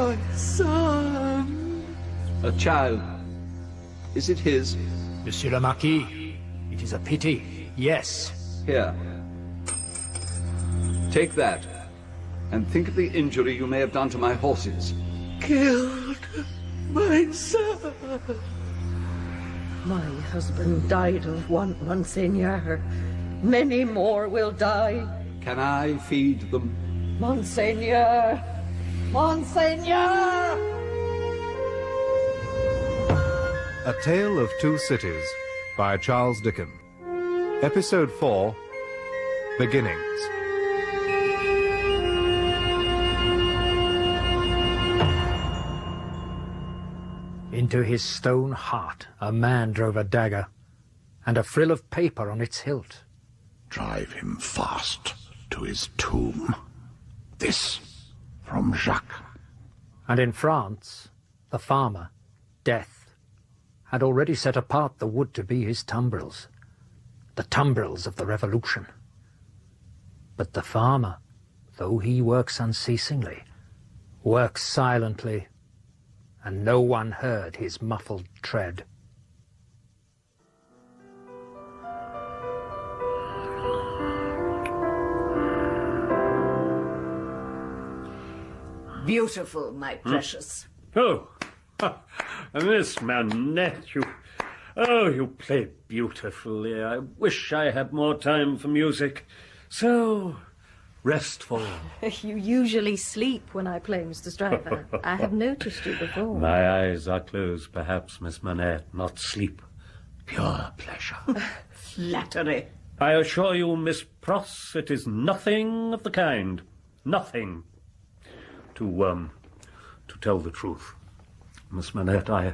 My son! A child. Is it his? Monsieur le Marquis, it is a pity, yes. Here. Take that, and think of the injury you may have done to my horses. Killed my son! My husband died of want, Monseigneur. Many more will die. Can I feed them? Monseigneur! Monseigneur! A Tale of Two Cities by Charles Dickens. Episode 4, Beginnings. Into his stone heart a man drove a dagger, and a frill of paper on its hilt. Drive him fast to his tomb. This from Jacques. And in France, the farmer, Death, had already set apart the wood to be his tumbrils, the tumbrils of the Revolution. But the farmer, though he works unceasingly, works silently, and no one heard his muffled tread. Beautiful, my precious. Oh, Miss Manette, you play beautifully. I wish I had more time for music. So restful. You usually sleep when I play, Mr. Stryver. I have noticed you before. My eyes are closed, perhaps, Miss Manette, not sleep. Pure pleasure. Flattery. I assure you, Miss Pross, it is nothing of the kind. Nothing. To tell the truth, Miss Manette, I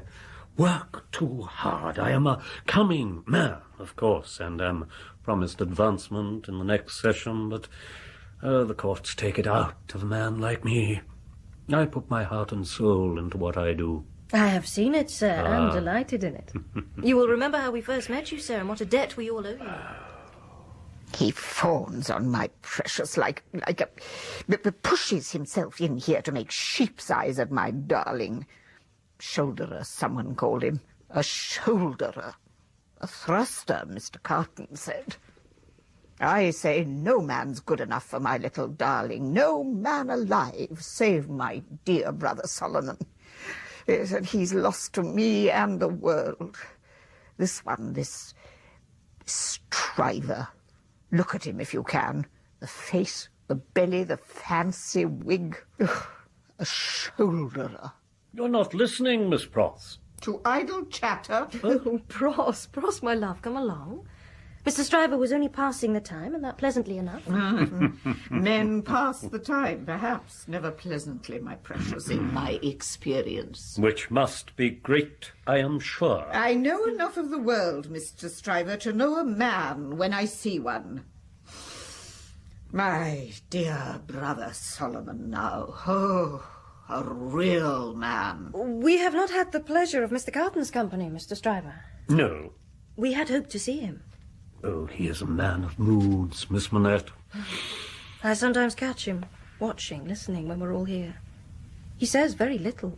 work too hard. I am a coming man, of course, and am promised advancement in the next session, but the courts take it out of a man like me. I put my heart and soul into what I do. I have seen it, sir. I'm delighted in it. You will remember how we first met you, sir, and what a debt we all owe you. He fawns on my precious like a... pushes himself in here to make sheep's eyes at my darling. Shoulderer, someone called him. A shoulderer. A thruster, Mr. Carton said. I say no man's good enough for my little darling. No man alive, save my dear brother Solomon. And he's lost to me and the world. This one, this Stryver. Look at him if you can. The face, the belly, the fancy wig. Ugh, a shoulderer. You're not listening, Miss Pross. To idle chatter? Oh, Pross, my love, come along. Mr. Stryver was only passing the time, and that pleasantly enough. Men pass the time, perhaps. Never pleasantly, my precious, in my experience. Which must be great, I am sure. I know enough of the world, Mr. Stryver, to know a man when I see one. My dear brother Solomon now. Oh, a real man. We have not had the pleasure of Mr. Carton's company, Mr. Stryver. No. We had hoped to see him. Oh, he is a man of moods, Miss Manette. I sometimes catch him, watching, listening when we're all here. He says very little.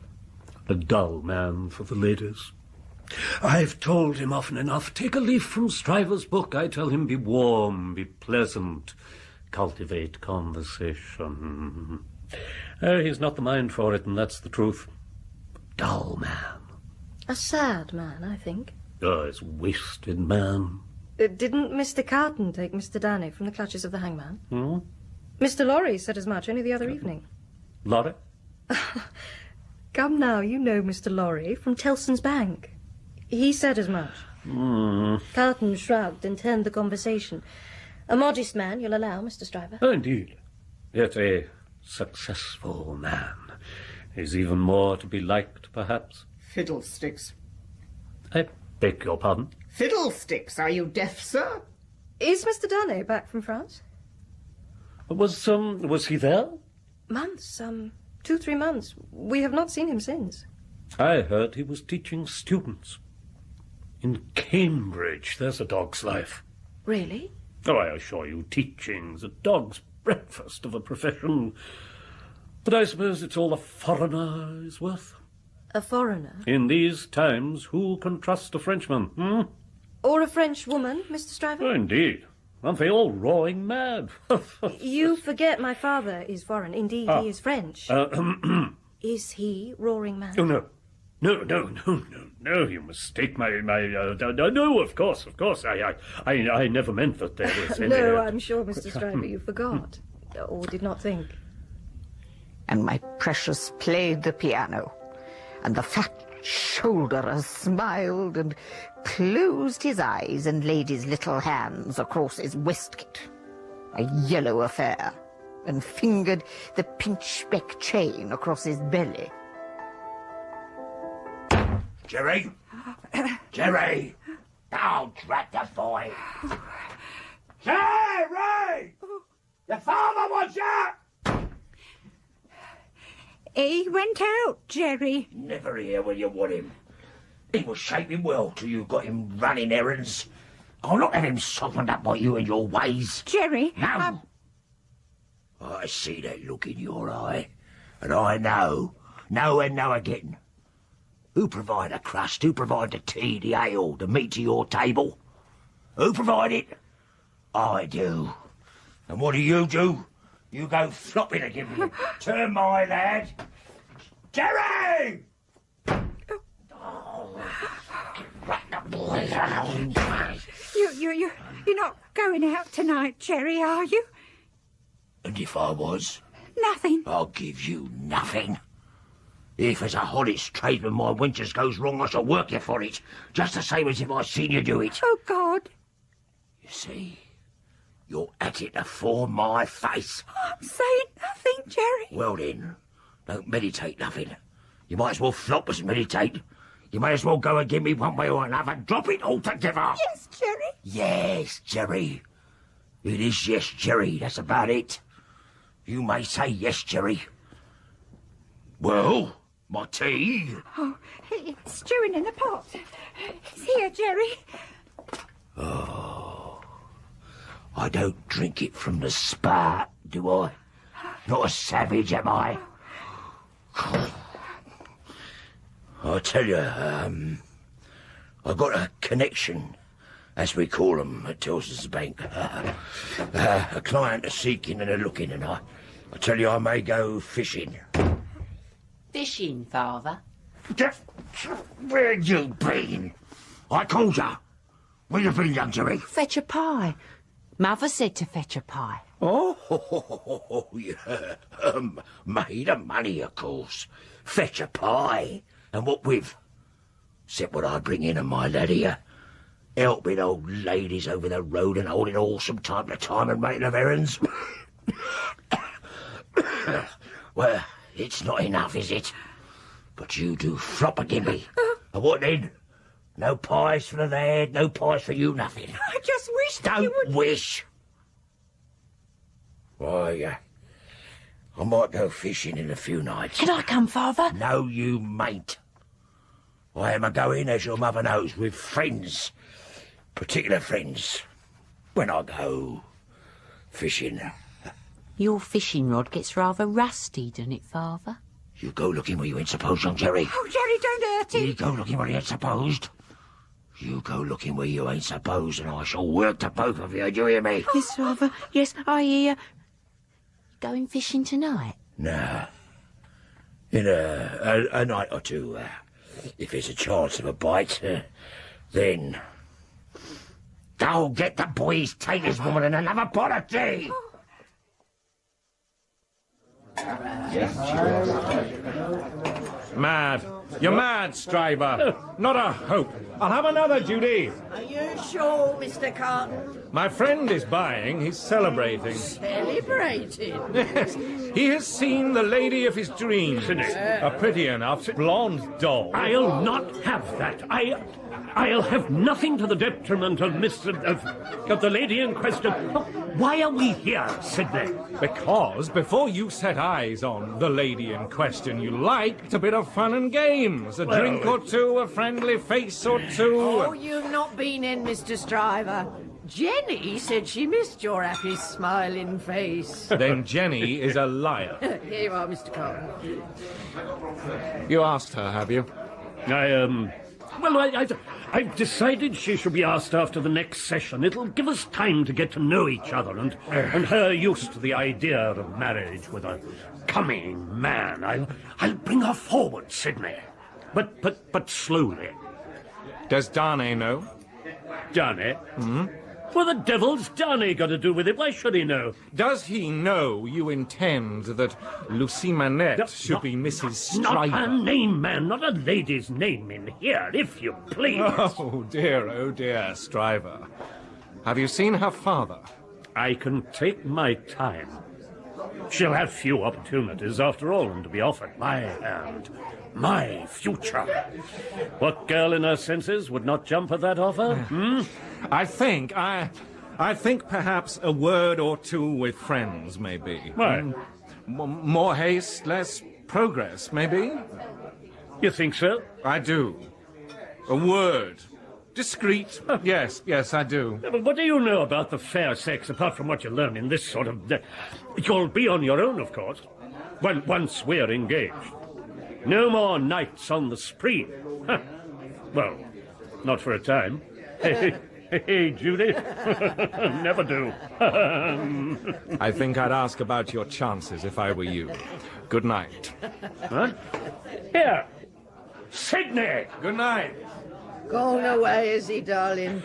A dull man for the ladies. I've told him often enough, take a leaf from Stryver's book. I tell him, be warm, be pleasant, cultivate conversation. He's not the mind for it, and that's the truth. Dull man. A sad man, I think. Oh, it's wasted man. Didn't Mr. Carton take Mr. Danny from the clutches of the hangman? Hmm? Mr. Lorry said as much only the other evening. Lorry? Come now, you know Mr. Lorry from Tellson's Bank. He said as much. Carton shrugged and turned the conversation. A modest man, you'll allow, Mr. Stryver. Oh, indeed. Yet a successful man is even more to be liked, perhaps. Fiddlesticks. I beg your pardon? Fiddlesticks, are you deaf, sir? Is Mr. Danny back from France? Was he there? Months, 2-3 months. We have not seen him since. I heard he was teaching students. In Cambridge, there's a dog's life. Really? Oh, I assure you, teaching's a dog's breakfast of a profession. But I suppose it's all a foreigner is worth. A foreigner? In these times, who can trust a Frenchman, hmm? Or a French woman, Mr. Stryver? Oh, indeed. Aren't they all roaring mad? You forget my father is foreign. Indeed, he is French. Is he roaring mad? Oh, no. No, you mistake no, of course. I never meant that there was any... No, I'm sure, Mr. Stryver, you forgot. Or did not think. And my precious played the piano, and the fat shoulderer smiled and closed his eyes and laid his little hands across his waistcoat, a yellow affair, and fingered the pinchbeck chain across his belly. Jerry? Jerry! Oh, drat the boy! Jerry! Your father wants you! He went out, Jerry. Never here when you want him. He was shaping well till you got him running errands. I'll not have him softened up by you and your ways. Jerry, No. I see that look in your eye, and I know and know again. Who provide the crust? Who provide the tea, the ale, the meat to your table? Who provide it? I do. And what do? You go flopping again with him. Turn, my lad. Jerry! Oh, rat the boy out. You're not going out tonight, Jerry, are you? And if I was? Nothing. I'll give you nothing. If as a honest tradesman my winters goes wrong, I shall work you for it, just the same as if I seen you do it. Oh, God. You see, you're at it afore my face. I'm saying nothing, Jerry. Well then, don't meditate nothing. You might as well flop as meditate. You may as well go and give me one way or another. Drop it altogether. Yes, Jerry. Yes, Jerry. It is yes, Jerry. That's about it. You may say yes, Jerry. Well, my tea. Oh, it's stewing in the pot. It's here, Jerry. Oh, I don't drink it from the spout, do I? Not a savage, am I? I tell you, I've got a connection, as we call 'em at Tellson's Bank. A client a-seeking and a-looking, and I tell you I may go fishing. Fishing, Father? Where you been? I called you. Where you been, young Jerry? Fetch a pie. Mother said to fetch a pie. Oh, yeah. Made of money, of course. Fetch a pie. And what with? Except what I bring in on my lad here. Helping old ladies over the road and holding horse from time to time and making of errands. Well, it's not enough, is it? But you do flop again me. And what then? No pies for the lad, no pies for you, nothing. I just wish that you would... Don't wish. Why, I might go fishing in a few nights. Can I come, Father? No, you mayn't. I am a-going, as your mother knows, with friends. Particular friends. When I go fishing. Your fishing rod gets rather rusty, doesn't it, Father? You go looking where you ain't supposed, young Jerry. Oh, Jerry, don't hurt him. You go looking where you ain't supposed. You go looking where you ain't supposed, and I shall work to both of you, do you hear me? Yes, Father. Yes, I hear. Going fishing tonight? No. In a night or two, if there's a chance of a bite, then... Go get the boy's tailor's woman and another pot of tea! Mad. You're mad, Stryver. Not a hope. I'll have another, Judy. Are you sure, Mr. Carton? My friend is buying. He's celebrating. Celebrating? Yes. He has seen the lady of his dreams. A pretty enough blonde doll. I'll not have that. I'll have nothing to the detriment of of the lady in question. Why are we here, Sidney? Because before you set eyes on the lady in question, you liked a bit of fun and games. A drink or two, a friendly face or two. Oh, you've not been in, Mr. Stryver. Jenny said she missed your happy, smiling face. Then Jenny is a liar. Here you are, Mr. Carton. You asked her, have you? I've decided she should be asked after the next session. It'll give us time to get to know each other and her used to the idea of marriage with a coming man. I'll bring her forward, Sidney. But slowly. Does Darnay know? Darnay? Hmm? What the devil's Darnay got to do with it? Why should he know? Does he know you intend that Lucie Manette should be Mrs. Stryver? Not a name, man. Not a lady's name in here, if you please. Oh, dear, Stryver. Have you seen her father? I can take my time. She'll have few opportunities, after all, and to be offered my hand. My future. What girl in her senses would not jump at that offer? I think perhaps a word or two with friends, maybe. Why? More haste, less progress, maybe? You think so? I do. A word. Discreet. Yes, I do. But what do you know about the fair sex, apart from what you learn in this sort of... You'll be on your own, of course, once we're engaged. No more nights on the spree. Huh. Well, not for a time. Hey, Judy. Never do. I think I'd ask about your chances if I were you. Good night. Huh? Here. Sidney. Good night. Gone away, is he, darling?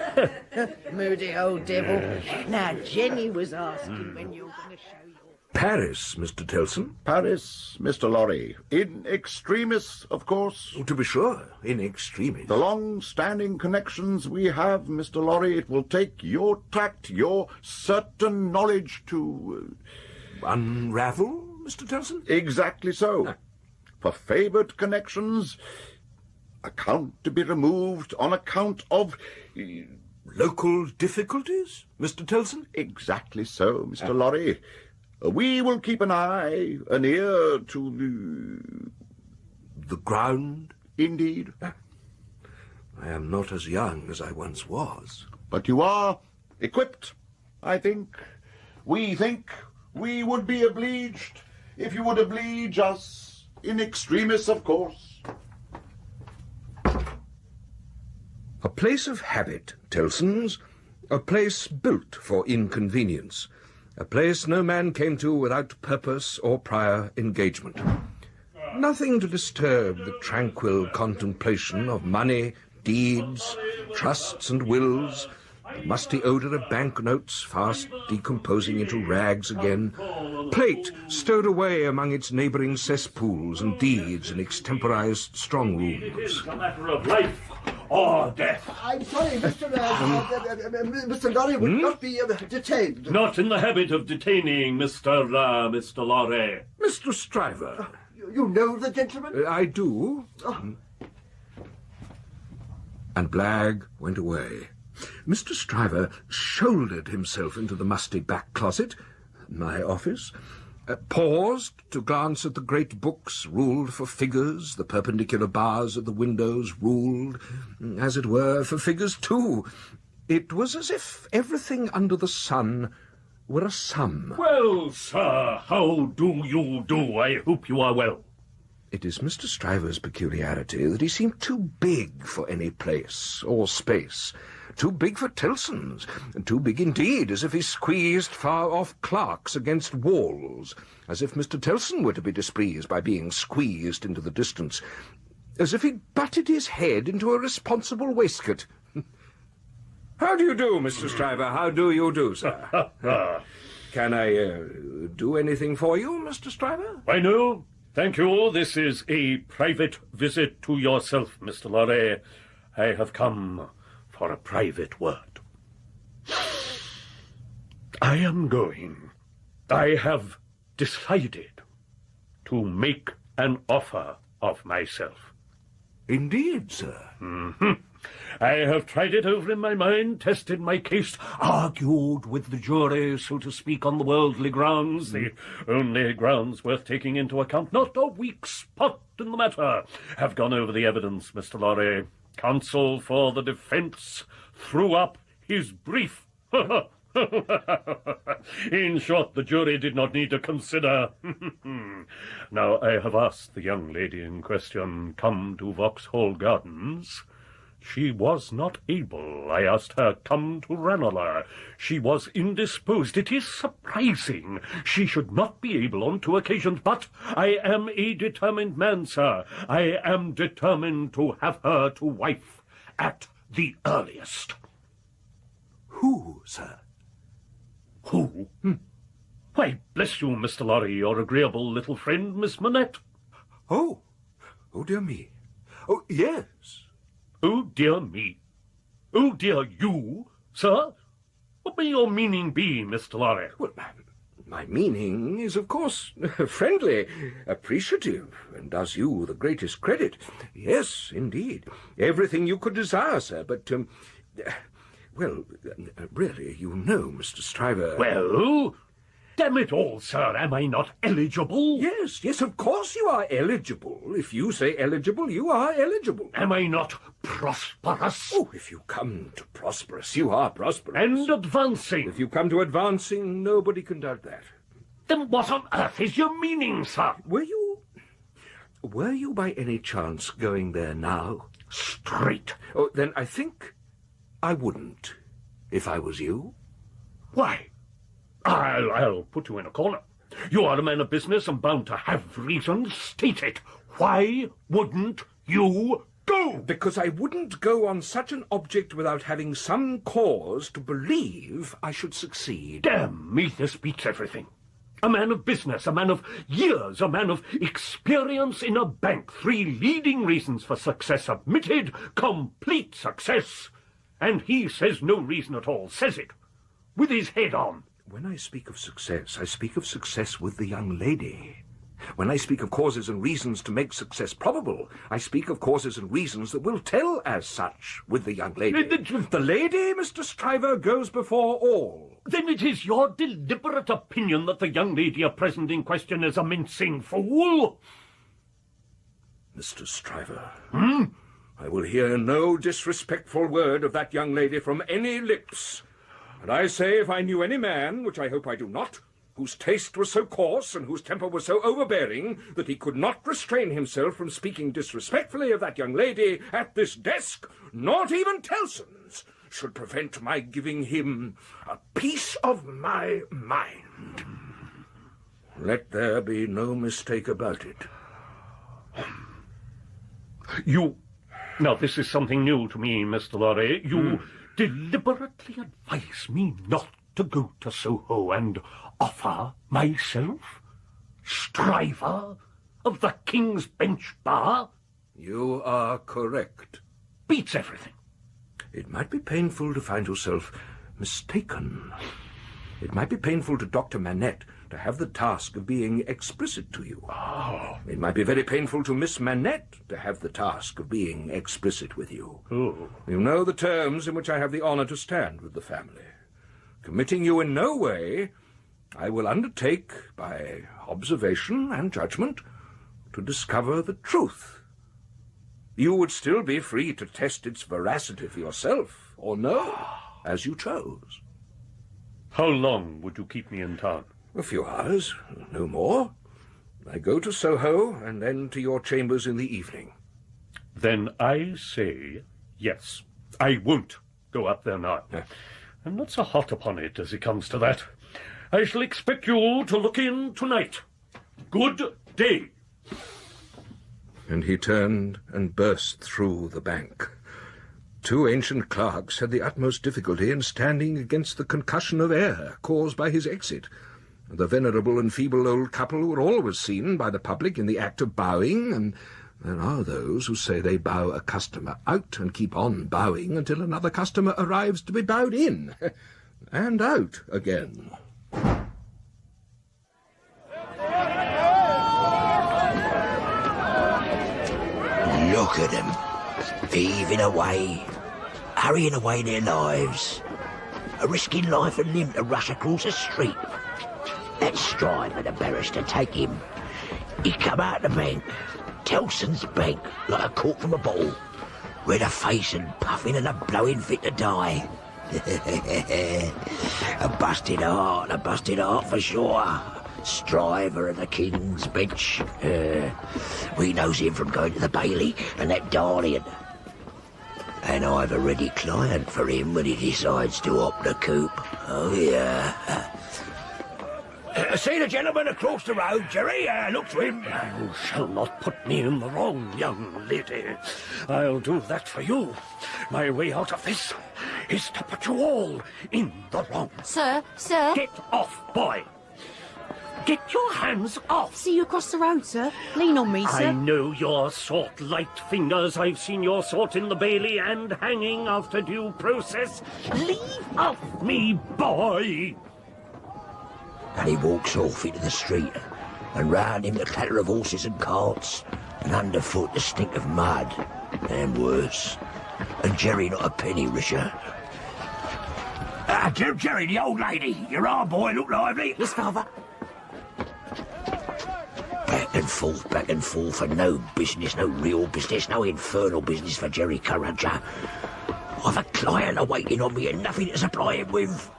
Moody old devil. Now, Jenny was asking when you're going to show your... Paris, Mr. Tellson. Paris, Mr. Lorry. In extremis, of course. To be sure, in extremis. The long-standing connections we have, Mr. Lorry, it will take your tact, your certain knowledge to... unravel, Mr. Tellson? Exactly so. For favoured connections, account to be removed on account of... local difficulties, Mr. Tellson? Exactly so, Mr. Lorry. We will keep an eye, an ear to the ground? Indeed. I am not as young as I once was. But you are equipped, I think. We think we would be obliged if you would oblige us in extremis, of course. A place of habit, Tellson's. A place built for inconvenience. A place no man came to without purpose or prior engagement. Nothing to disturb the tranquil contemplation of money, deeds, trusts and wills, the musty odour of banknotes fast decomposing into rags again, plate stowed away among its neighbouring cesspools and deeds in extemporised strong rooms. It is a matter of life or death. I'm sorry, Mr. Lorry would not be detained. Not in the habit of detaining, Mr. Lorry. Mr. Stryver. You know the gentleman? I do. And Blagg went away. Mr. Stryver shouldered himself into the musty back closet, my office, paused to glance at the great books ruled for figures. The perpendicular bars of the windows ruled, as it were, for figures too. It was as if everything under the sun were a sum. Well, sir, how do you do? I hope you are well. It is Mr. Stryver's peculiarity that he seemed too big for any place or space. Too big for Tellson's, and too big indeed, as if he squeezed far-off clerks against walls, as if Mr. Tellson were to be displeased by being squeezed into the distance, as if he'd butted his head into a responsible waistcoat. How do you do, Mr. Stryver? How do you do, sir? Can I do anything for you, Mr. Stryver? I know. Thank you. This is a private visit to yourself, Mr. Lorry. I have come for a private word. I am going. I have decided to make an offer of myself. Indeed, sir. I have tried it over in my mind, tested my case, argued with the jury, so to speak, on the worldly grounds, the only grounds worth taking into account, not a weak spot in the matter. Have gone over the evidence, Mr. Lorry. Counsel for the defence threw up his brief In short, the jury did not need to consider. Now, I have asked the young lady in question come to Vauxhall Gardens. She was not able. I asked her come to Ranelagh. She was indisposed. It is surprising she should not be able on 2 occasions, but I am a determined man, sir. I am determined to have her to wife at the earliest. Who, sir? Who? Why, bless you, Mr. Lorry, your agreeable little friend, Miss Manette. Oh, dear me. Oh, yes. Oh, dear me. Oh, dear you, sir? What may your meaning be, Mr. Lorry? Well, my meaning is, of course, friendly, appreciative, and does you the greatest credit. Yes, indeed. Everything you could desire, sir, but, well, really, you know, Mr. Stryver... Well, damn it all, sir, am I not eligible? Yes, of course you are eligible. If you say eligible, you are eligible. Am I not prosperous? Oh, if you come to prosperous, you are prosperous. And advancing? If you come to advancing, nobody can doubt that. Then what on earth is your meaning, sir? Were you by any chance going there now? Straight. Oh, then I think I wouldn't, if I was you. Why? I'll put you in a corner. You are a man of business and bound to have reasons. State it. Why wouldn't you go? Because I wouldn't go on such an object without having some cause to believe I should succeed. Damn me, this beats everything. A man of business, a man of years, a man of experience in a bank. 3 leading reasons for success admitted. Complete success. And he says no reason at all. Says it. With his head on. When I speak of success, I speak of success with the young lady. When I speak of causes and reasons to make success probable, I speak of causes and reasons that will tell as such with the young lady. The lady, Mr. Stryver, goes before all. Then it is your deliberate opinion that the young lady present in question is a mincing fool? Mr. Stryver, I will hear no disrespectful word of that young lady from any lips. And I say, if I knew any man, which I hope I do not, whose taste was so coarse and whose temper was so overbearing that he could not restrain himself from speaking disrespectfully of that young lady at this desk, not even Tellson's should prevent my giving him a piece of my mind. Let there be no mistake about it. Now, this is something new to me, Mr. Lorry. You deliberately advise me not to go to Soho and offer myself Stryver of the King's Bench Bar? You are correct. Beats everything. It might be painful to find yourself mistaken. It might be painful to Dr. Manette to have the task of being explicit to you. Oh. It might be very painful to Miss Manette to have the task of being explicit with you. Oh. You know the terms in which I have the honour to stand with the family. Committing you in no way, I will undertake, by observation and judgment, to discover the truth. You would still be free to test its veracity for yourself, or no, as you chose. How long would you keep me in town? A few hours, no more. I go to Soho, and then to your chambers in the evening. Then I say yes. I won't go up there now. I'm not so hot upon it as it comes to that. I shall expect you to look in tonight. Good day. And he turned and burst through the bank. 2 ancient clerks had the utmost difficulty in standing against the concussion of air caused by his exit. The venerable and feeble old couple were always seen by the public in the act of bowing, and there are those who say they bow a customer out and keep on bowing until another customer arrives to be bowed in, and out again. Look at them, heaving away, hurrying away their lives, risking life and limb to rush across the street. That Stryver, the barrister, take him. He come out the bank, Tellson's bank, like a cork from a bottle, red of face and puffing and a blowing fit to die. A busted heart for sure. Striver of the King's Bench. We knows him from going to the Bailey and that Darlian. And I've a ready client for him when he decides to op the coop. Oh, yeah. See the gentleman across the road, Jerry? Look to him. You shall not put me in the wrong, young lady. I'll do that for you. My way out of this is to put you all in the wrong. Sir, sir. Get off, boy. Get your hands off. See you across the road, sir. Lean on me, sir. I know your sort, light fingers. I've seen your sort in the Bailey and hanging after due process. Leave off me, boy. And he walks off into the street, and round him the clatter of horses and carts, and underfoot the stink of mud, and worse. And Jerry not a penny richer. Jerry, the old lady. You're our boy, look lively. Yes, father. Back and forth, and no business, no real business, no infernal business for Jerry Carranger. I've a client awaiting on me and nothing to supply him with.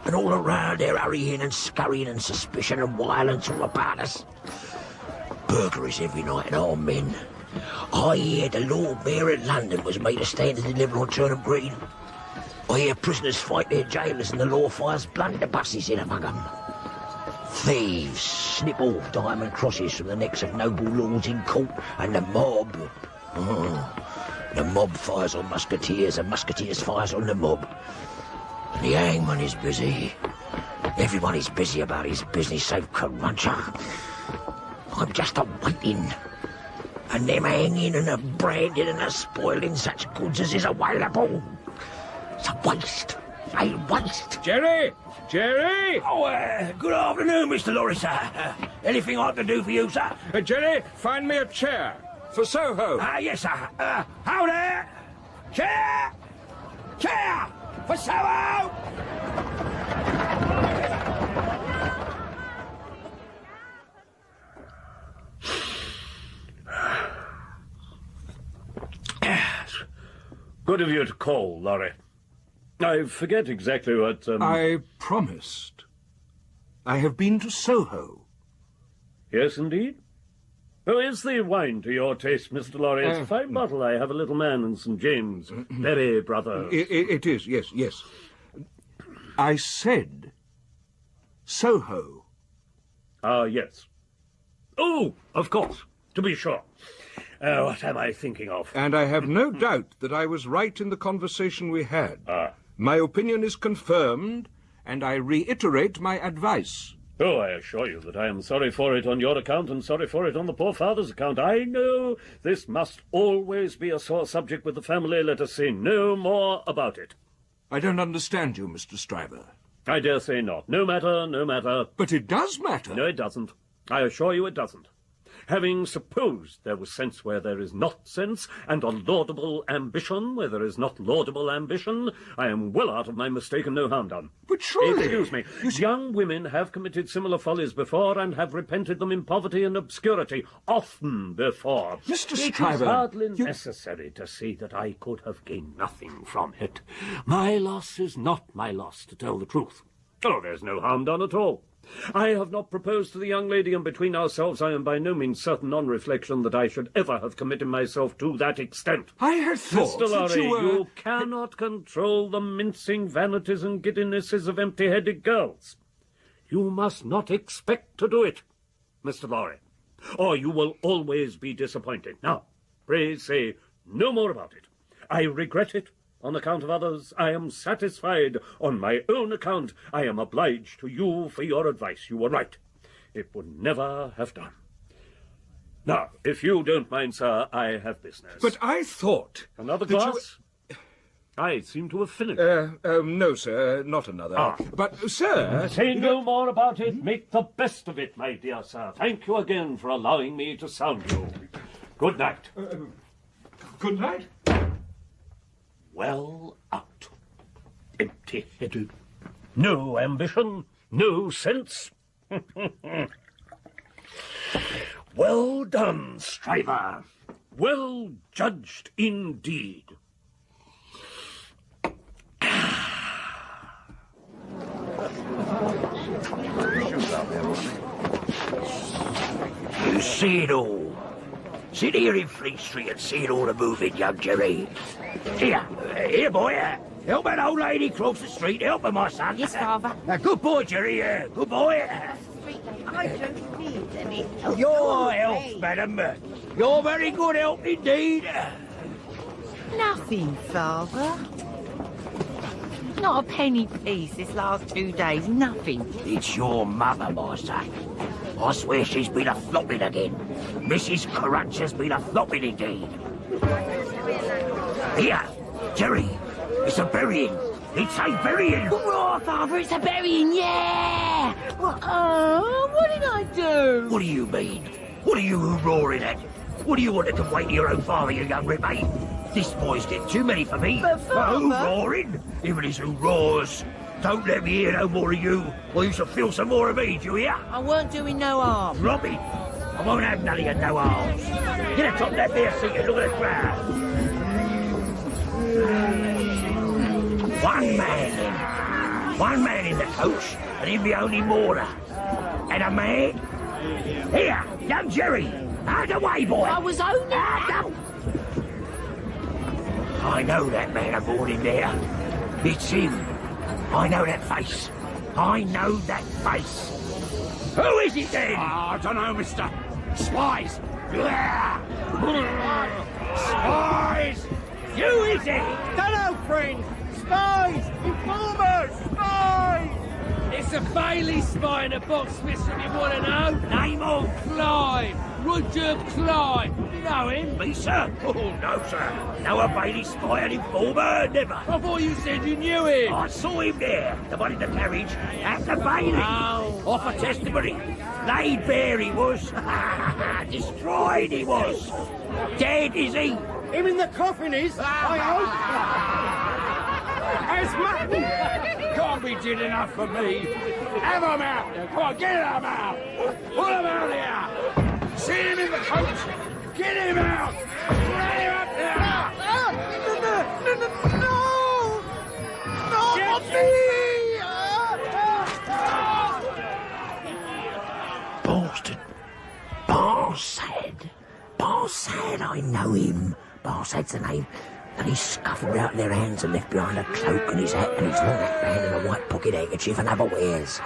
And all around they're hurrying and scurrying and suspicion and violence all about us. Burglaries every night and armed men. I hear the Lord Mayor of London was made a stand to deliver on Turnham Green. I hear prisoners fight their jailers and the law fires blunderbusses in among them. Thieves snip off diamond crosses from the necks of noble lords in court, and the mob. The mob fires on musketeers, and musketeers fires on the mob. And the hangman is busy. Everyone is busy about his business, save Carranger. I'm just a-waiting. And them hanging and a-branding and a-spoiling such goods as is available. It's a waste. A waste. Jerry! Jerry! Oh, good afternoon, Mr. Lorry, sir. Anything I can do for you, sir? Jerry, find me a chair for Soho. Yes, sir. How there? Chair! Chair! For Soho! Good of you to call, Lorry. I forget exactly what, I promised. I have been to Soho. Yes, indeed. Oh, is the wine to your taste, Mr. Lorry? It's a fine bottle. I have a little man in St. James. Very brother. It is, yes. I said Soho. Yes. Oh, of course. To be sure. What am I thinking of? And I have no doubt that I was right in the conversation we had. My opinion is confirmed, and I reiterate my advice. Oh, I assure you that I am sorry for it on your account and sorry for it on the poor father's account. I know this must always be a sore subject with the family. Let us say no more about it. I don't understand you, Mr. Stryver. I dare say not. No matter, no matter. But it does matter. No, it doesn't. I assure you it doesn't. Having supposed there was sense where there is not sense, and a laudable ambition where there is not laudable ambition, I am well out of my mistake and no harm done. But surely... Excuse me. Young women have committed similar follies before and have repented them in poverty and obscurity, often before. Mr. It Stryver, is hardly necessary to say that I could have gained nothing from it. My loss is not my loss, to tell the truth. Oh, there's no harm done at all. I have not proposed to the young lady, and between ourselves I am by no means certain on reflection that I should ever have committed myself to that extent. I had thought Mr. Lorry, that you were... you cannot control the mincing vanities and giddinesses of empty-headed girls. You must not expect to do it, Mr. Lorry, or you will always be disappointed. Now, pray say no more about it. I regret it. On account of others, I am satisfied. On my own account, I am obliged to you for your advice. You were right. It would never have done. Now, if you don't mind, sir, I have business. But I thought... Another glass? I seem to have finished. No, sir, not another. But, sir... Say no more about it. Make the best of it, my dear sir. Thank you again for allowing me to sound you. Good night. Good night. Well out. Empty-headed. No ambition, no sense. Well done, Stryver. Well judged indeed. You see it all. Sit here in Fleet Street and see it all a moving, young Jerry. Here, boy. Help an old lady cross the street. Help her, my son. Yes, Father. Good boy, Jerry. Good boy. I don't need any help. Your help, madam. You're very good help indeed. Nothing, Father. Not a penny piece this last 2 days, nothing. It's your mother, my son. I swear she's been a flopping again. Mrs. Cruncher's been a flopping indeed. Here, Jerry, it's a burying. It's a burying. Oh, Father, it's a burying, yeah! What did I do? What do you mean? What are you roaring at? What do you want to complain to your own father, you young ripmate? This boy's getting too many for me. But, Father... Who roaring? Even as who roars. Don't let me hear no more of you, or you shall feel some more of me, do you hear? I weren't doing no harm. Robbie, I won't have none of your no arms. Get atop that there seat and look at the crowd. One man in the coach, and he'll be only mourner. And a man... Here, young Jerry, out of the way, boy. I was only... I know that man of mourning there. It's him. I know that face. I know that face. Who is it then? I don't know, mister. Spies. Spies! Who is it? Dunno, friend. Spies! Informers! Spies! It's a Bailey spy in a box, mister, if you want to know. Name of? Clive. Roger Clive. You know him? Me, sir? Oh, no, sir. No, a Bailey spy and informer, never. I thought you said you knew him. I saw him there, the one in the carriage, at the Bailey. Oh. Offer testimony. Laid bare he was. Destroyed he was. Dead, is he? Him in the coffin is, I hope. As mutton. Can't be did enough for me. Have him out there. Come on, get him out. Pull him out here. See him in the coach. Get him out. Get him up there. No. Not me. Boston. Barsad, I know him. Barsad's the name. And he's scuffled out their hands and left behind a cloak and his hat and his long hatband and a white pocket handkerchief and other wares.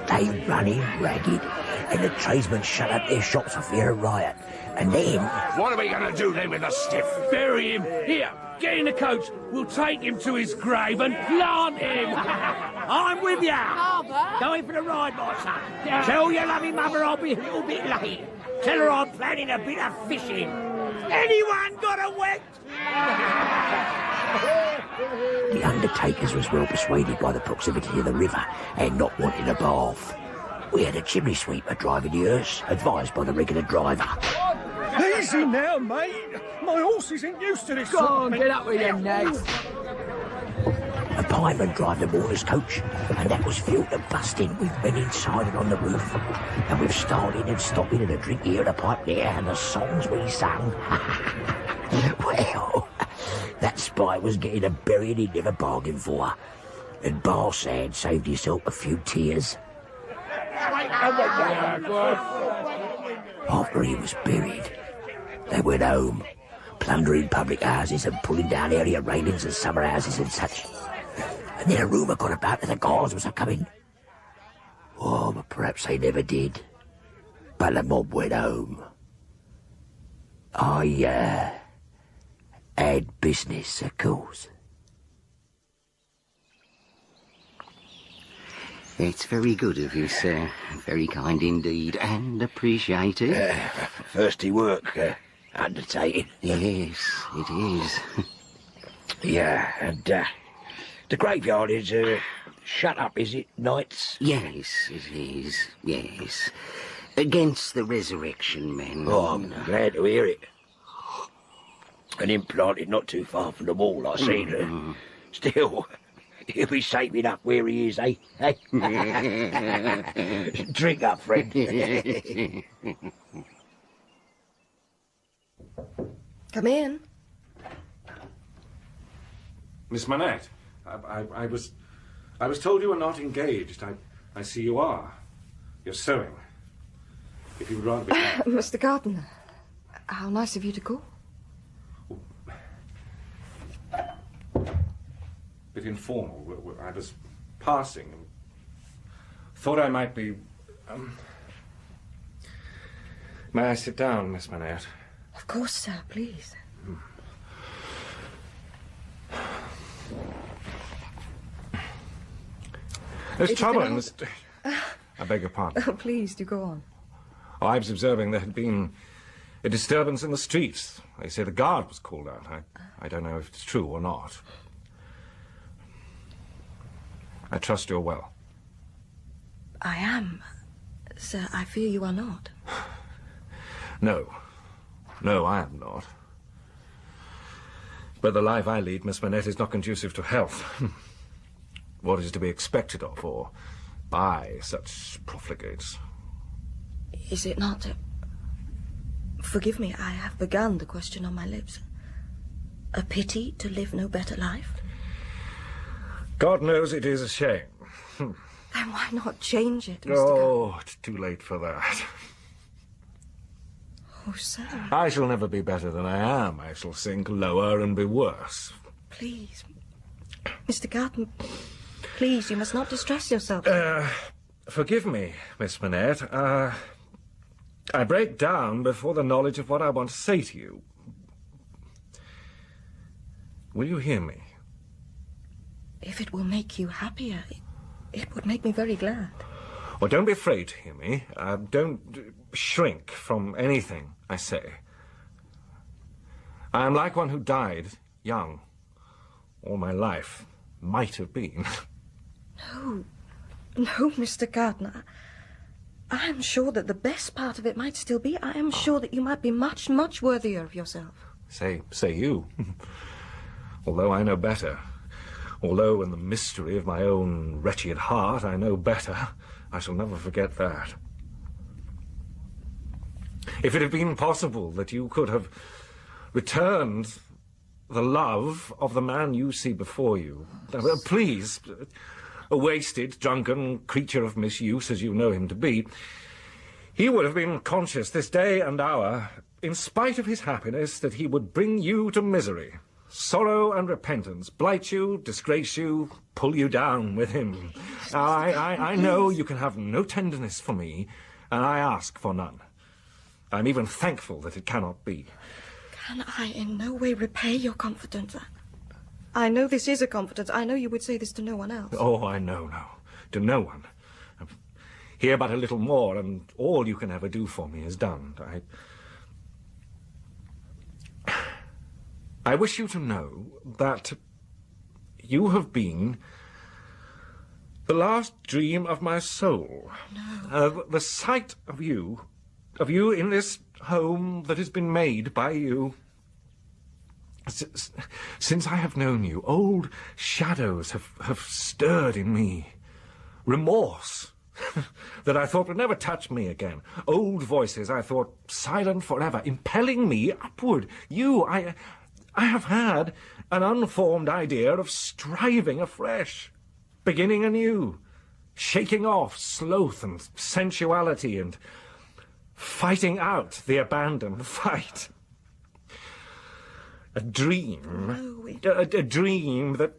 They run him ragged, and the tradesmen shut up their shops for fear of riot. And then... What are we going to do then with the stiff? Bury him. Here, get in the coach. We'll take him to his grave and plant him. I'm with ya. Going for the ride, my son. Tell your loving mother I'll be a little bit late. Tell her I'm planning a bit of fishing. Anyone got a wet? The undertakers was well persuaded by the proximity of the river and not wanting a bath. We had a chimney sweeper driving the hearse, advised by the regular driver. Easy now, mate. My horse isn't used to this. Go on, get up with them nags. A pieman drive the mourner's coach, and that was filled to busting with men inside and on the roof. And with starting and stopping and a drink here and a pipe there, and the songs we sung. Well, that spy was getting a burying he never bargained for. And Barsad saved himself a few tears. After he was buried, they went home, plundering public houses and pulling down area railings and summer houses and such. And then a rumour got about that the guards was a-coming. Oh, but perhaps they never did. But the mob went home. I, had business, of course. It's very good of you, sir. Very kind indeed, and appreciated. Thirsty work, undertaking. Yes, it is. Yeah, and, the graveyard is, shut up, is it, nights? Yes, it is, yes. Against the resurrection men. Oh, I'm glad to hear it. An implanted not too far from the wall, I seen. Still, he'll be safe enough where he is, eh? Drink up, friend. Come in. Miss Manette, I was told you were not engaged. I see you are. You're sewing. If you would rather be... Mr. Gardner, how nice of you to call. Bit informal. I was passing and thought I might be... May I sit down, Miss Manette? Of course, sir, please. There's trouble in this... I beg your pardon. Oh, please, do go on. Oh, I was observing there had been a disturbance in the streets. They say the guard was called out. I don't know if it's true or not. I trust you're well. I am. Sir, I fear you are not. No. No, I am not. But the life I lead, Miss Manette, is not conducive to health. What is to be expected of, or by, such profligates? Is it not... Forgive me, I have begun the question on my lips. A pity to live no better life? God knows it is a shame. Then why not change it, Mr. Oh, it's too late for that. Oh, sir. I shall never be better than I am. I shall sink lower and be worse. Please. Mr. Gardner, please, you must not distress yourself. Forgive me, Miss Manette. I break down before the knowledge of what I want to say to you. Will you hear me? If it will make you happier, it would make me very glad. Well, don't be afraid to hear me. Don't shrink from anything I say. I am like one who died young. All my life might have been. No, Mr. Gardner. I am sure that the best part of it might still be. I am sure that you might be much, much worthier of yourself. Say you. Although I know better. Although in the mystery of my own wretched heart I know better, I shall never forget that. If it had been possible that you could have returned the love of the man you see before you, please, a wasted, drunken creature of misuse as you know him to be, he would have been conscious this day and hour, in spite of his happiness, that he would bring you to misery. Sorrow and repentance blight you, disgrace you, pull you down with him. Now, I know you can have no tenderness for me, and I ask for none. I'm even thankful that it cannot be. Can I in no way repay your confidence? I know this is a confidence. I know you would say this to no one else. Oh, I know, no. To no one. Hear but a little more, and all you can ever do for me is done. I wish you to know that you have been the last dream of my soul. No. The sight of you in this home that has been made by you. Since I have known you, old shadows have stirred in me. Remorse that I thought would never touch me again. Old voices I thought silent forever, impelling me upward. I have had an unformed idea of striving afresh, beginning anew, shaking off sloth and sensuality and fighting out the abandoned fight. A dream, a dream that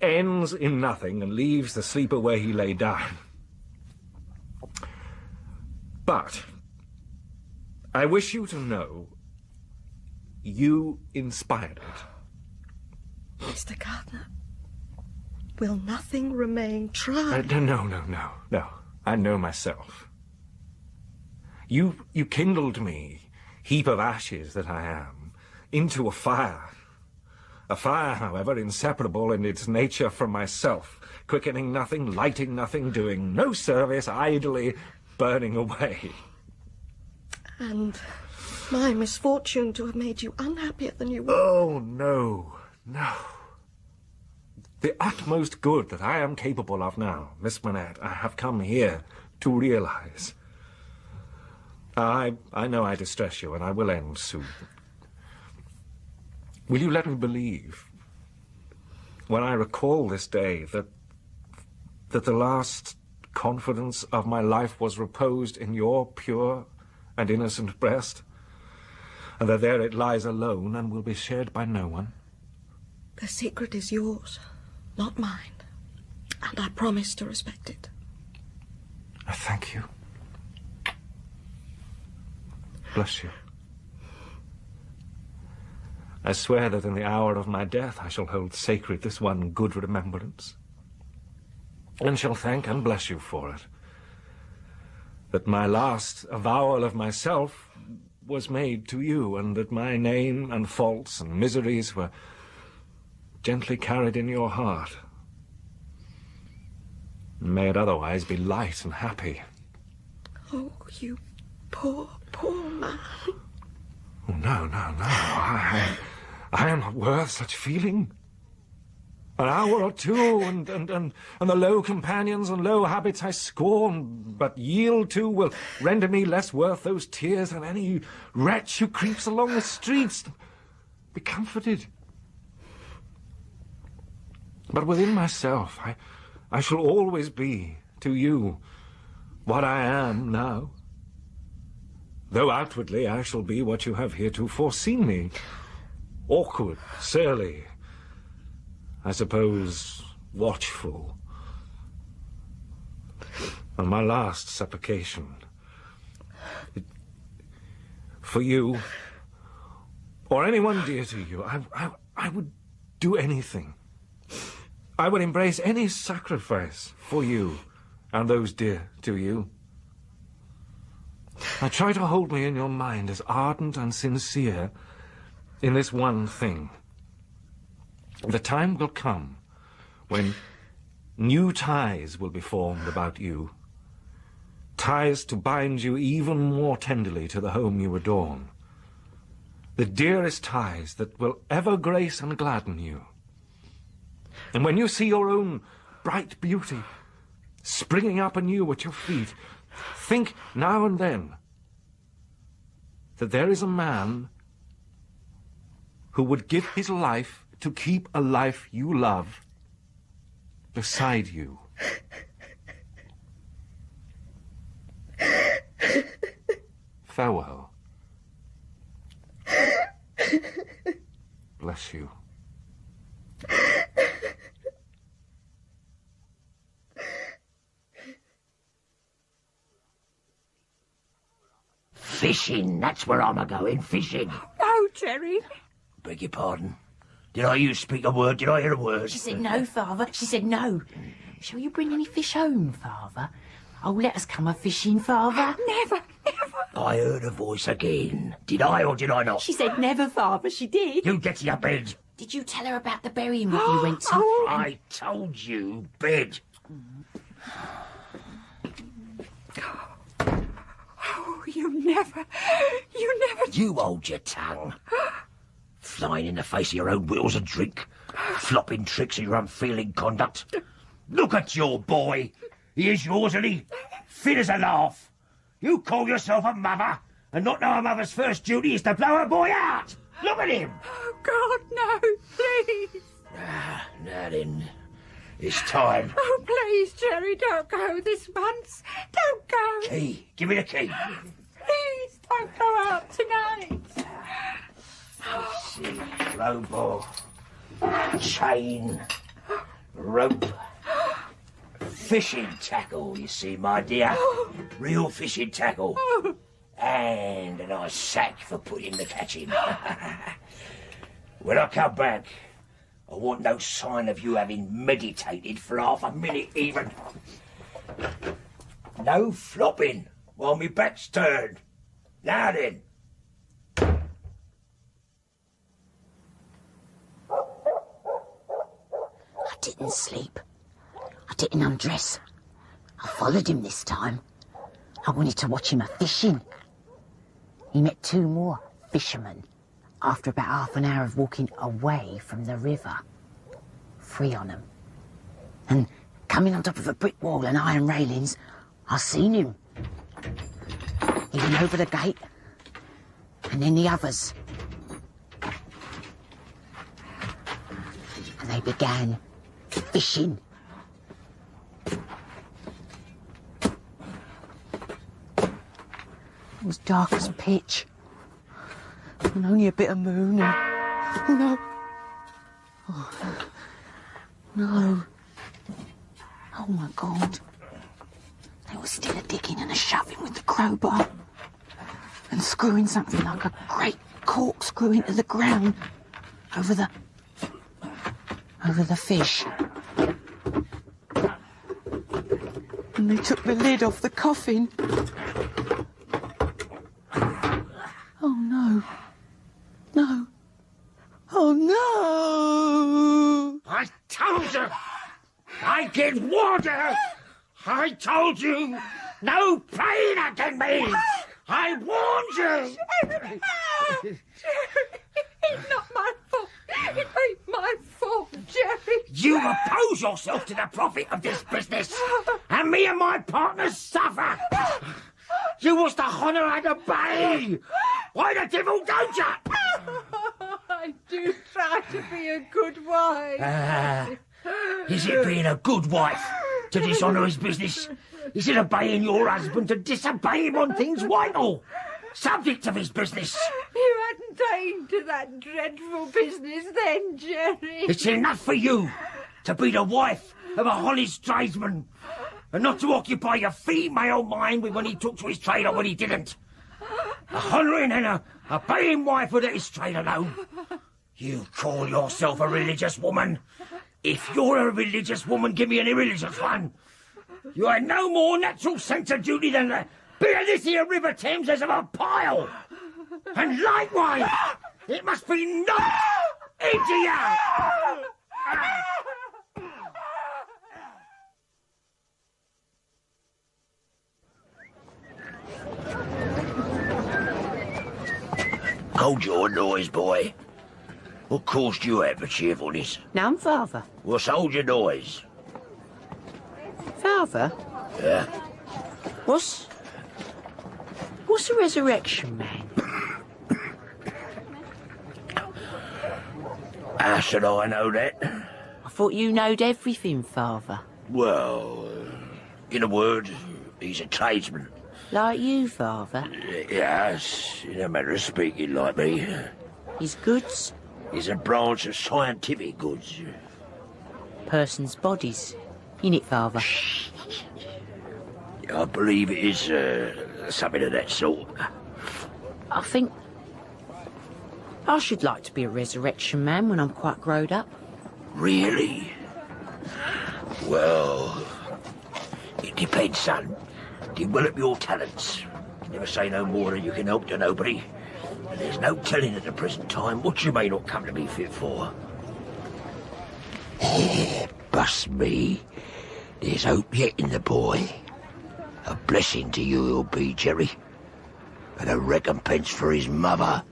ends in nothing and leaves the sleeper where he lay down. But I wish you to know you inspired it. Mr. Gardner, will nothing remain? Try. No. I know myself. You kindled me, heap of ashes that I am, into a fire. A fire, however, inseparable in its nature from myself, quickening nothing, lighting nothing, doing no service, idly burning away. And my misfortune to have made you unhappier than you were. Oh, no. The utmost good that I am capable of now, Miss Manette, I have come here to realize. I know I distress you, and I will end soon. Will you let me believe, when I recall this day, that the last confidence of my life was reposed in your pure and innocent breast, and that there it lies alone and will be shared by no one? The secret is yours, not mine, and I promise to respect it. I thank you. Bless you. I swear that in the hour of my death I shall hold sacred this one good remembrance, and shall thank and bless you for it, that my last avowal of myself was made to you, and that my name and faults and miseries were gently carried in your heart. May it otherwise be light and happy. Oh, you poor, poor man. Oh, no, no, no. I am not worth such feeling. An hour or two, and the low companions and low habits I scorn, but yield to, will render me less worth those tears than any wretch who creeps along the streets. Be comforted. But within myself, I shall always be, to you, what I am now. Though outwardly I shall be what you have heretofore seen me. Awkward, surly, I suppose watchful. And my last supplication, for you, or anyone dear to you, I would do anything. I would embrace any sacrifice for you and those dear to you. Now try to hold me in your mind as ardent and sincere in this one thing. The time will come when new ties will be formed about you, ties to bind you even more tenderly to the home you adorn, the dearest ties that will ever grace and gladden you. And when you see your own bright beauty springing up anew at your feet, think now and then that there is a man who would give his life to keep a life you love beside you. Farewell. Bless you. Fishing, that's where I'm a-going, fishing. No, Jerry. Beg your pardon. Did I you speak a word? Did I hear a word? She said no, Father. She said no. Shall you bring any fish home, Father? Oh, let us come a-fishing, Father. Never, never. I heard a voice again. Did I or did I not? She said never, Father. She did. You get to your bed. Did you tell her about the burying what you went to? I told you, bed. Oh, you never. You hold your tongue. Flying in the face of your own wills and drink. Flopping tricks of your unfeeling conduct. Look at your boy. He is yours, and he fit as a laugh. You call yourself a mother, and not know a mother's first duty is to blow a boy out. Look at him. Oh, God, no, please. Now then, it's time. Oh, please, Jerry, don't go this once. Don't go. Key. Give me the key. Please, don't go out tonight. Crowbar, chain, rope, fishing tackle, you see, my dear. Real fishing tackle. And a nice sack for putting the catch in. When I come back, I want no sign of you having meditated for half a minute even. No flopping while me back's turned. Now then. I didn't sleep. I didn't undress. I followed him this time. I wanted to watch him a-fishing. He met two more fishermen after about half an hour of walking away from the river. Free on them. And coming on top of a brick wall and iron railings, I seen him. He went over the gate, and then the others. And they began fishing. It was dark as pitch. And only a bit of moon and... Oh, no. Oh, no. Oh, my God. They were still a-digging and a-shoving with the crowbar and screwing something like a great corkscrew into the ground over the fish. And they took the lid off the coffin. Oh, no. No. Oh, no! I told you! I get water! I told you! No playing at me! I warned you! It's not my fault. It ain't my fault, Jerry. You oppose yourself to the profit of this business, and me and my partners suffer. You was the honour and obey. Why the devil don't you? I do try to be a good wife. Is it being a good wife to dishonour his business? Is it obeying your husband to disobey him on things vital, subject of his business? You hadn't aimed to that dreadful business then, Jerry. It's enough for you to be the wife of a honest tradesman and not to occupy your female mind with when he took to his trade or when he didn't. A honouring and a obeying wife with his trade alone. You call yourself a religious woman. If you're a religious woman, give me an irreligious one. You had no more natural sense of duty than the bit of this here River Thames as of a pile. And likewise, it must be knocked into you. Hold your noise, boy. What caused you out for cheerfulness? None, Father. What's hold your noise? Father? Yeah? What's a resurrection man? How should I know that? I thought you knowed everything, Father. Well, in a word, he's a tradesman. Like you, Father? Yes, in a manner of speaking, like me. His goods? He's a branch of scientific goods. Person's bodies. Innit, Father? I believe it is something of that sort. I think I should like to be a resurrection man when I'm quite growed up. Really? Well, it depends, son. Develop your talents. Never say no more than you can help to nobody. And there's no telling at the present time what you may not come to be fit for. Bust me. There's hope yet in the boy. A blessing to you he'll be, Jerry. And a recompense for his mother.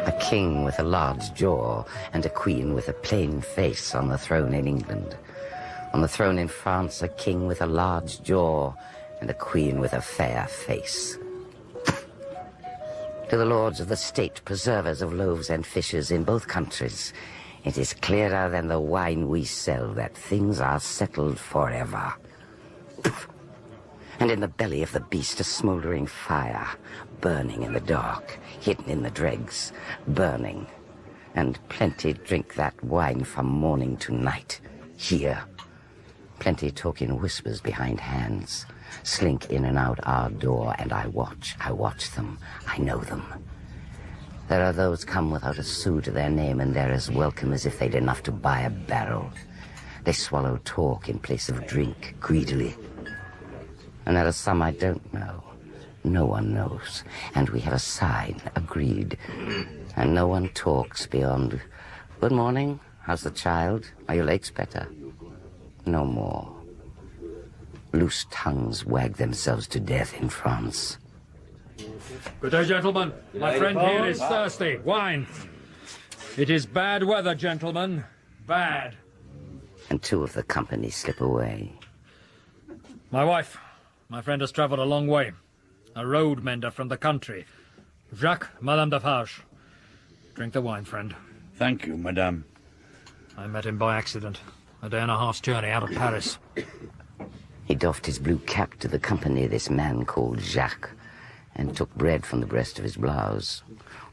A king with a large jaw and a queen with a plain face on the throne in England. On the throne in France, a king with a large jaw and a queen with a fair face. To the lords of the state, preservers of loaves and fishes in both countries, it is clearer than the wine we sell that things are settled forever. And in the belly of the beast a smouldering fire, burning in the dark, hidden in the dregs, burning. And plenty drink that wine from morning to night, here. Plenty talk in whispers behind hands, slink in and out our door, and I watch them, I know them. There are those come without a sou to their name, and they're as welcome as if they'd enough to buy a barrel. They swallow talk in place of drink, greedily. And there are some I don't know. No one knows. And we have a sign, agreed. And no one talks beyond, good morning, how's the child? Are your legs better? No more. Loose tongues wag themselves to death in France. Good day, gentlemen. My friend here is thirsty. Wine. It is bad weather, gentlemen. Bad. And two of the company slip away. My wife. My friend has travelled a long way. a road mender from the country. Jacques, Madame Defarge. Drink the wine, friend. Thank you, madame. I met him by accident. A day and a half's journey out of Paris. He doffed his blue cap to the company this man called Jacques, and took bread from the breast of his blouse,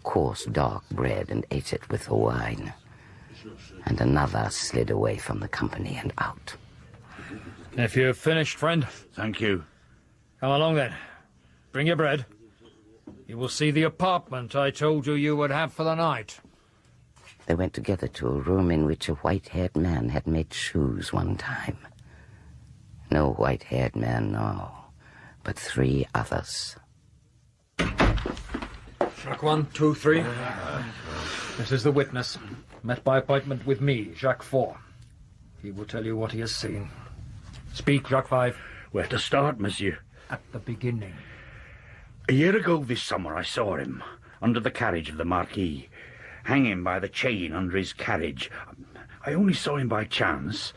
coarse dark bread, and ate it with the wine. And another slid away from the company and out. If you've finished, friend. Thank you. Come along, then. Bring your bread. You will see the apartment I told you you would have for the night. They went together to a room in which a white-haired man had made shoes one time. No white-haired man now, but 3 others. Jacques 1, 2, 3. This is the witness. Met by appointment with me, Jacques 4. He will tell you what he has seen. Speak, Jacques 5. Where to start, monsieur? At the beginning. A year ago this summer I saw him, under the carriage of the Marquis, hanging by the chain under his carriage. I only saw him by chance.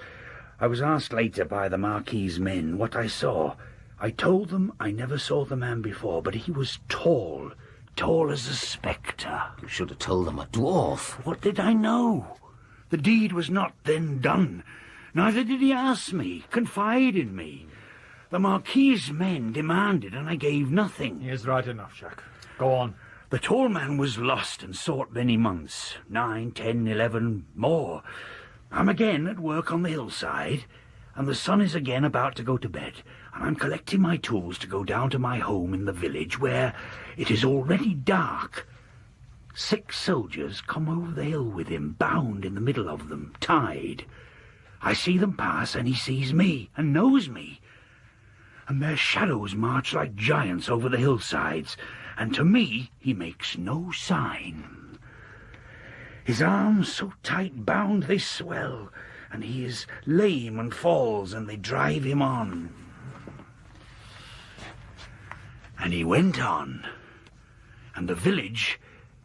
I was asked later by the Marquis's men what I saw. I told them I never saw the man before, but he was tall as a spectre. You should have told them a dwarf. What did I know? The deed was not then done. Neither did he ask me, confide in me. The Marquis's men demanded, and I gave nothing. He is right enough, Jacques. Go on. The tall man was lost and sought many months. 9, 10, 11, more. I'm again at work on the hillside, and the sun is again about to go to bed, and I'm collecting my tools to go down to my home in the village, where it is already dark. 6 soldiers come over the hill with him, bound in the middle of them, tied. I see them pass, and he sees me, and knows me. And their shadows march like giants over the hillsides, and to me he makes no sign. His arms so tight bound they swell, and he is lame and falls, and they drive him on. And he went on, and the village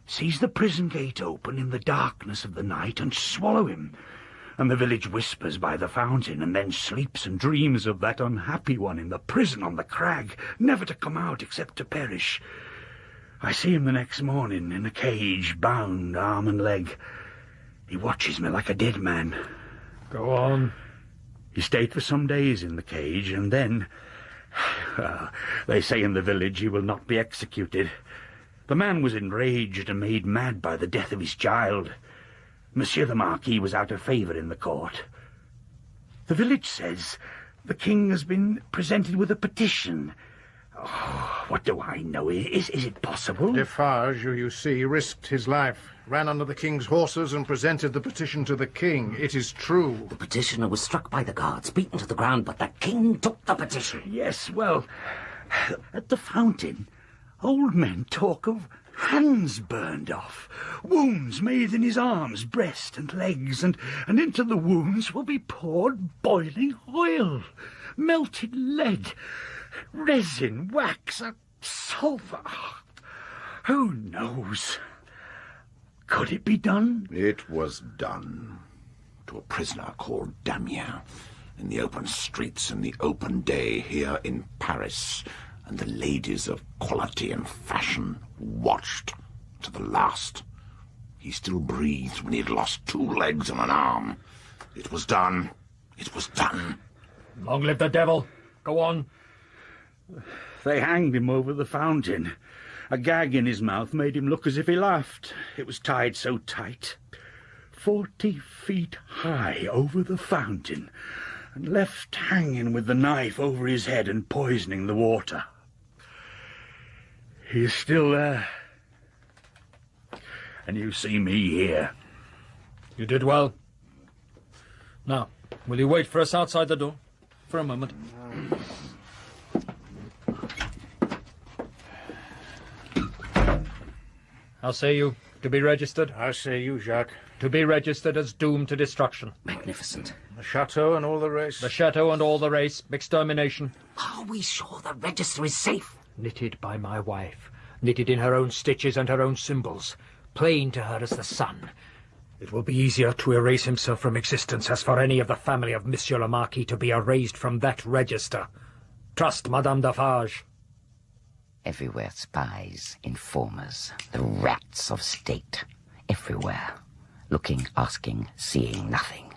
sees the prison gate open in the darkness of the night and swallow him. And the village whispers by the fountain, and then sleeps and dreams of that unhappy one in the prison on the crag, never to come out except to perish. I see him the next morning in a cage, bound arm and leg. He watches me like a dead man. Go on. He stayed for some days in the cage, and then... they say in the village he will not be executed. The man was enraged and made mad by the death of his child. Monsieur the Marquis was out of favour in the court. The village says the king has been presented with a petition. Oh, what do I know? Is it possible? Defarge, who you see, risked his life, ran under the king's horses and presented the petition to the king. It is true. The petitioner was struck by the guards, beaten to the ground, but the king took the petition. Yes, well, at the fountain, old men talk of hands burned off, wounds made in his arms, breast and legs, and into the wounds will be poured boiling oil, melted lead, resin, wax, sulphur. Who knows? Could it be done? It was done to a prisoner called Damien in the open streets in the open day here in Paris, and the ladies of quality and fashion watched to the last. He still breathed when he had lost 2 legs and an arm. It was done. It was done. Long live the devil. Go on. They hanged him over the fountain. A gag in his mouth made him look as if he laughed. It was tied so tight. 40 feet high over the fountain, and left hanging with the knife over his head and poisoning the water. He is still there. And you see me here. You did well. Now, will you wait for us outside the door? For a moment. How say you? To be registered? How say you, Jacques? To be registered as doomed to destruction. Magnificent. The chateau and all the race? The chateau and all the race. Extermination. Are we sure the register is safe? Knitted by my wife. Knitted in her own stitches and her own symbols. Plain to her as the sun. It will be easier to erase himself from existence as for any of the family of Monsieur le Marquis to be erased from that register. Trust Madame Defarge. Everywhere spies, informers, the rats of state. Everywhere. Looking, asking, seeing nothing.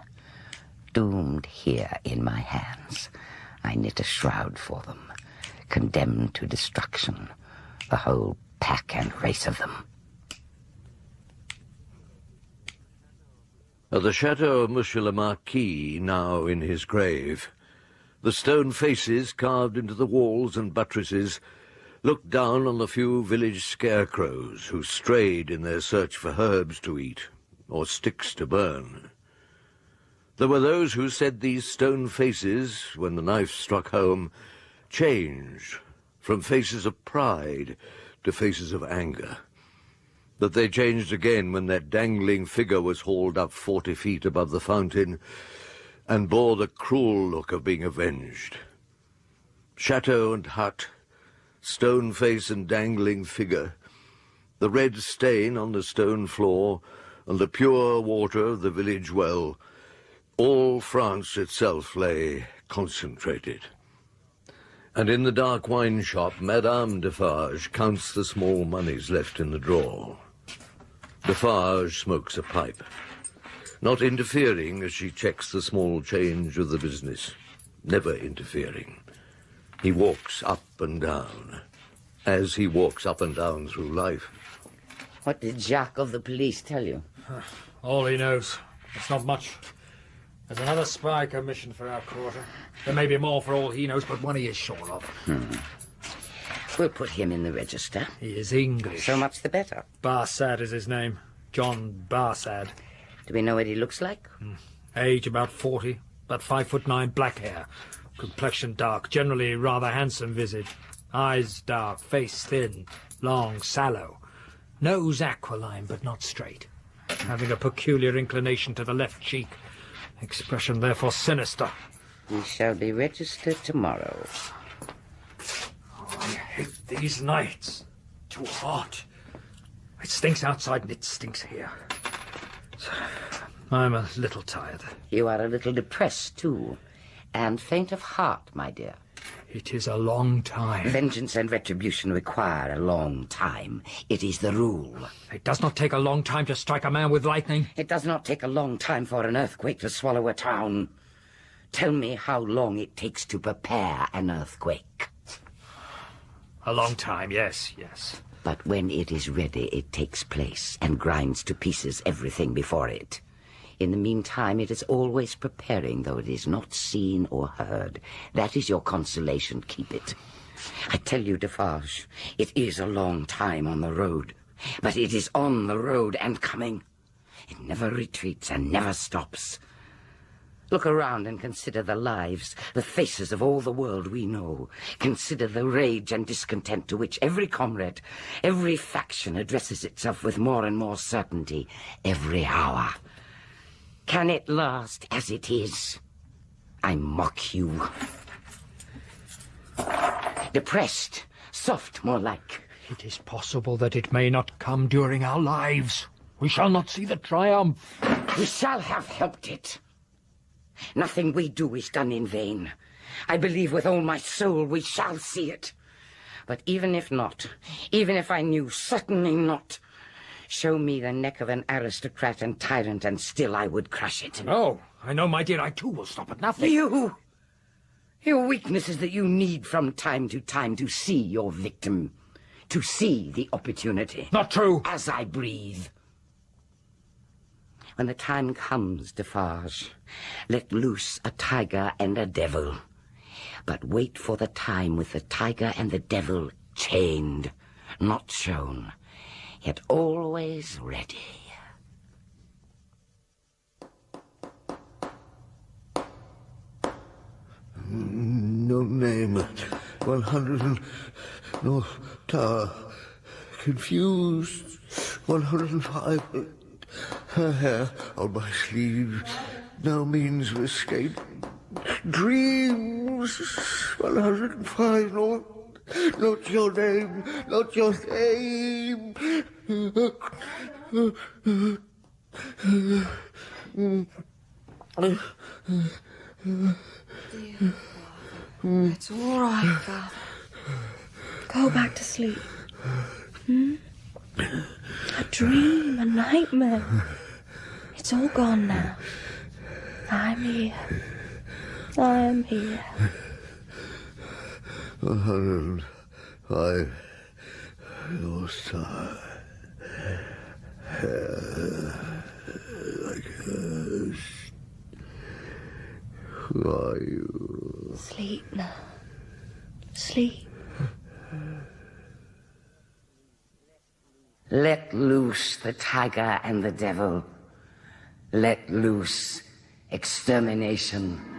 Doomed here in my hands. I knit a shroud for them. Condemned to destruction. The whole pack and race of them. At the chateau of Monsieur le Marquis, now in his grave, the stone faces carved into the walls and buttresses looked down on the few village scarecrows who strayed in their search for herbs to eat or sticks to burn. There were those who said these stone faces, when the knife struck home, changed from faces of pride to faces of anger. That they changed again when that dangling figure was hauled up 40 feet above the fountain and bore the cruel look of being avenged. Chateau and hut, stone face and dangling figure, the red stain on the stone floor, and the pure water of the village well, all France itself lay concentrated. And in the dark wine shop, Madame Defarge counts the small monies left in the drawer. Defarge smokes a pipe, not interfering as she checks the small change of the business, never interfering. He walks up and down, as he walks up and down through life. What did Jacques of the police tell you? All he knows. It's not much. There's another spy commissioned for our quarter. There may be more for all he knows, but one he is sure of. We'll put him in the register. He is English. So much the better. Barsad is his name. John Barsad. Do we know what he looks like? Age about 40. About 5'9", black hair. Complexion dark. Generally rather handsome visage. Eyes dark. Face thin. Long, sallow. Nose aquiline, but not straight. Having a peculiar inclination to the left cheek. Expression therefore sinister. He shall be registered tomorrow. Oh, I hate these nights. Too hot. It stinks outside and it stinks here. I'm a little tired. You are a little depressed, too. And faint of heart, my dear. It is a long time. Vengeance and retribution require a long time. It is the rule. It does not take a long time to strike a man with lightning. It does not take a long time for an earthquake to swallow a town. Tell me how long it takes to prepare an earthquake. A long time, yes, yes. But when it is ready, it takes place and grinds to pieces everything before it. In the meantime, it is always preparing, though it is not seen or heard. That is your consolation. Keep it. I tell you, Defarge, it is a long time on the road, but it is on the road and coming. It never retreats and never stops. Look around and consider the lives, the faces of all the world we know. Consider the rage and discontent to which every comrade, every faction addresses itself with more and more certainty every hour. Can it last as it is? I mock you. Depressed, soft more like. It is possible that it may not come during our lives. We shall not see the triumph. We shall have helped it. Nothing we do is done in vain. I believe with all my soul we shall see it. But even if not, even if I knew, certainly not, show me the neck of an aristocrat and tyrant, and still I would crush it. No, I know, my dear, I too will stop at nothing. Your weakness is that you need from time to see your victim, to see the opportunity. Not true. As I breathe. When the time comes, Defarge, let loose a tiger and a devil. But wait for the time with the tiger and the devil chained, not shown, yet always ready. No name. 100 and... No tower. Confused. 105. Her hair on my sleeve. No means of escape. Dreams. 105. Not your name. Not your name. Dear, it's all right, Father. Go back to sleep. A dream, a nightmare. It's all gone now. I'm here. I'm here. I lost Who are you? Sleep now. Sleep. Let loose the tiger and the devil. Let loose extermination